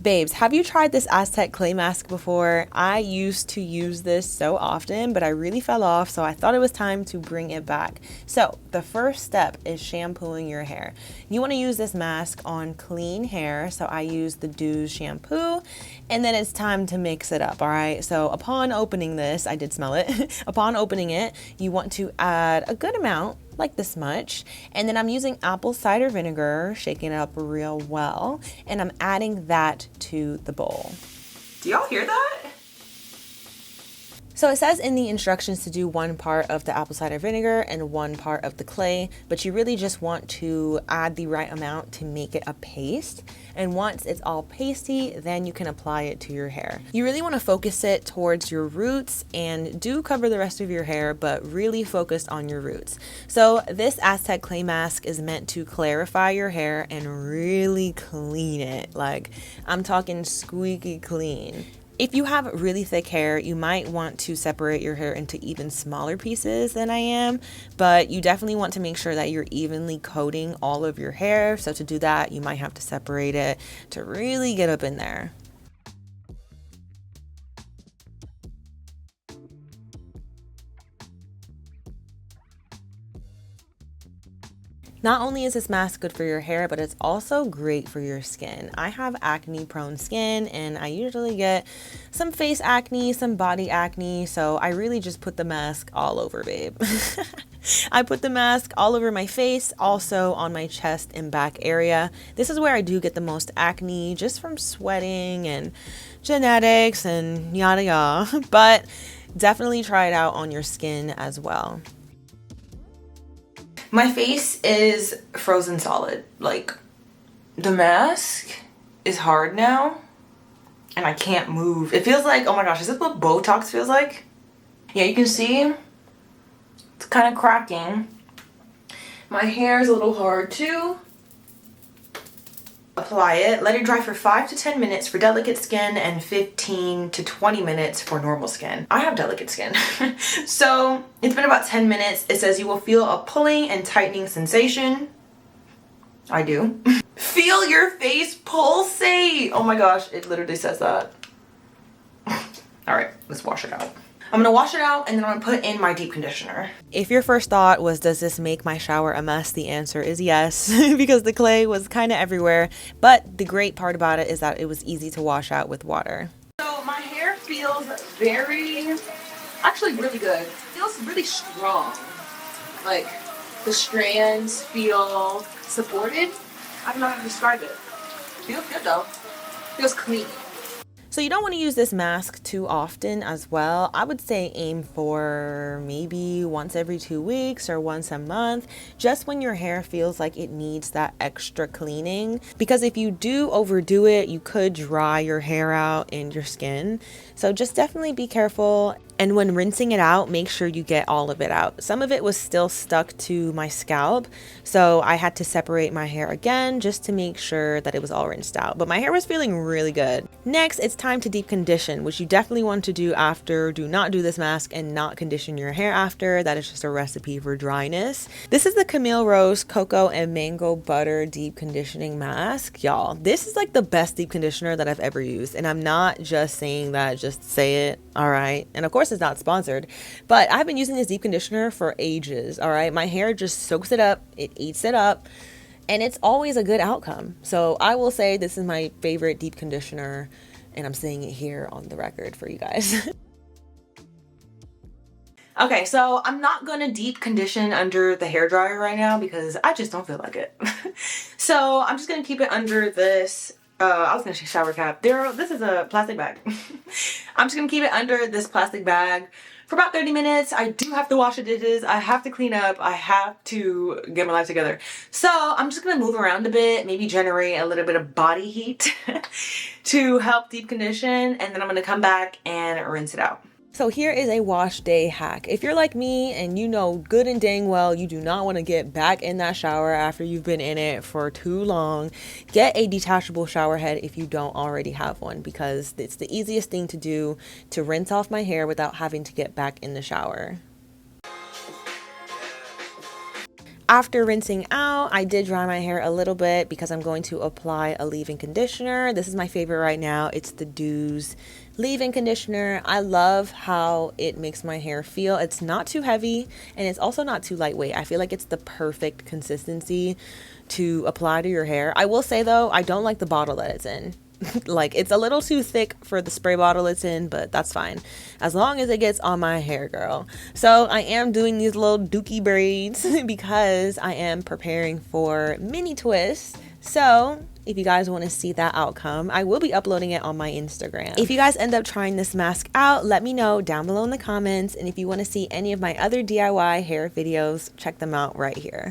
Babes, have you tried this Aztec clay mask before? I used to use this so often, but I really fell off, so I thought it was time to bring it back. So the first step is shampooing your hair. You want to use this mask on clean hair, so I use the Dews shampoo, and then it's time to mix it up, all right? So upon opening this, I did smell it. Upon opening it, you want to add a good amount, like this much, and then I'm using apple cider vinegar, shaking it up real well, and I'm adding that to the bowl. Do y'all hear that? So it says in the instructions to do 1 part of the apple cider vinegar and 1 part of the clay, but you really just want to add the right amount to make it a paste. And once it's all pasty, then you can apply it to your hair. You really want to focus it towards your roots, and do cover the rest of your hair, but really focus on your roots. So this Aztec clay mask is meant to clarify your hair and really clean it. Like, I'm talking squeaky clean. If you have really thick hair, you might want to separate your hair into even smaller pieces than I am, but you definitely want to make sure that you're evenly coating all of your hair. So to do that, you might have to separate it to really get up in there. Not only is this mask good for your hair, but it's also great for your skin. I have acne prone skin, and I usually get some face acne, some body acne, so I really just put the mask all over, babe. I put the mask all over my face, also on my chest and back area. This is where I do get the most acne, just from sweating and genetics and yada yada, but definitely try it out on your skin as well. My face is frozen solid. Like, the mask is hard now and I can't move. It feels like, oh my gosh, is this what Botox feels like? Yeah, you can see it's kind of cracking. My hair is a little hard too. Apply it, let it dry for 5 to 10 minutes for delicate skin and 15 to 20 minutes for normal skin. I have delicate skin. So it's been about 10 minutes. It says you will feel a pulling and tightening sensation. I do. Feel your face pulsate. Oh my gosh, it literally says that. All right, let's wash it out. I'm gonna wash it out and then I'm gonna put in my deep conditioner. If your first thought was, does this make my shower a mess? The answer is yes, because the clay was kind of everywhere. But the great part about it is that it was easy to wash out with water. So my hair feels actually really good. It feels really strong. Like, the strands feel supported. I don't know how to describe it. Feels good though. Feels clean. So you don't want to use this mask too often as well. I would say aim for maybe once every 2 weeks or once a month, just when your hair feels like it needs that extra cleaning. Because if you do overdo it, you could dry your hair out and your skin. So just definitely be careful. And when rinsing it out, make sure you get all of it out. Some of it was still stuck to my scalp, so I had to separate my hair again just to make sure that it was all rinsed out. But my hair was feeling really good. Next, it's time to deep condition, which you definitely want to do after. Do not do this mask and not condition your hair after. That is just a recipe for dryness. This is the Camille Rose Cocoa and Mango Butter Deep Conditioning Mask. Y'all, this is like the best deep conditioner that I've ever used. And I'm not just saying that, just say it, all right? And of course, it's not sponsored, but I've been using this deep conditioner for ages. All right, my hair just soaks it up, it eats it up, and it's always a good outcome. So I will say this is my favorite deep conditioner, and I'm saying it here on the record for you guys. Okay, so I'm not gonna deep condition under the hairdryer right now because I just don't feel like it. So I'm just gonna keep it under this I was gonna say shower cap. This is a plastic bag. I'm just gonna keep it under this plastic bag for about 30 minutes. I do have to wash the dishes. I have to clean up. I have to get my life together. So I'm just gonna move around a bit, maybe generate a little bit of body heat to help deep condition, and then I'm gonna come back and rinse it out. So here is a wash day hack. If you're like me and you know good and dang well you do not want to get back in that shower after you've been in it for too long, get a detachable shower head if you don't already have one, because it's the easiest thing to do to rinse off my hair without having to get back in the shower. After rinsing out, I did dry my hair a little bit because I'm going to apply a leave-in conditioner. This is my favorite right now. It's the Do's leave-in conditioner. I love how it makes my hair feel. It's not too heavy and it's also not too lightweight. I feel like it's the perfect consistency to apply to your hair. I will say though, I don't like the bottle that it's in. Like, it's a little too thick for the spray bottle it's in, but that's fine as long as it gets on my hair, girl. So I am doing these little dookie braids because I am preparing for mini twists. So if you guys want to see that outcome, I will be uploading it on my Instagram. If you guys end up trying this mask out, let me know down below in the comments. And if you want to see any of my other DIY hair videos, check them out right here.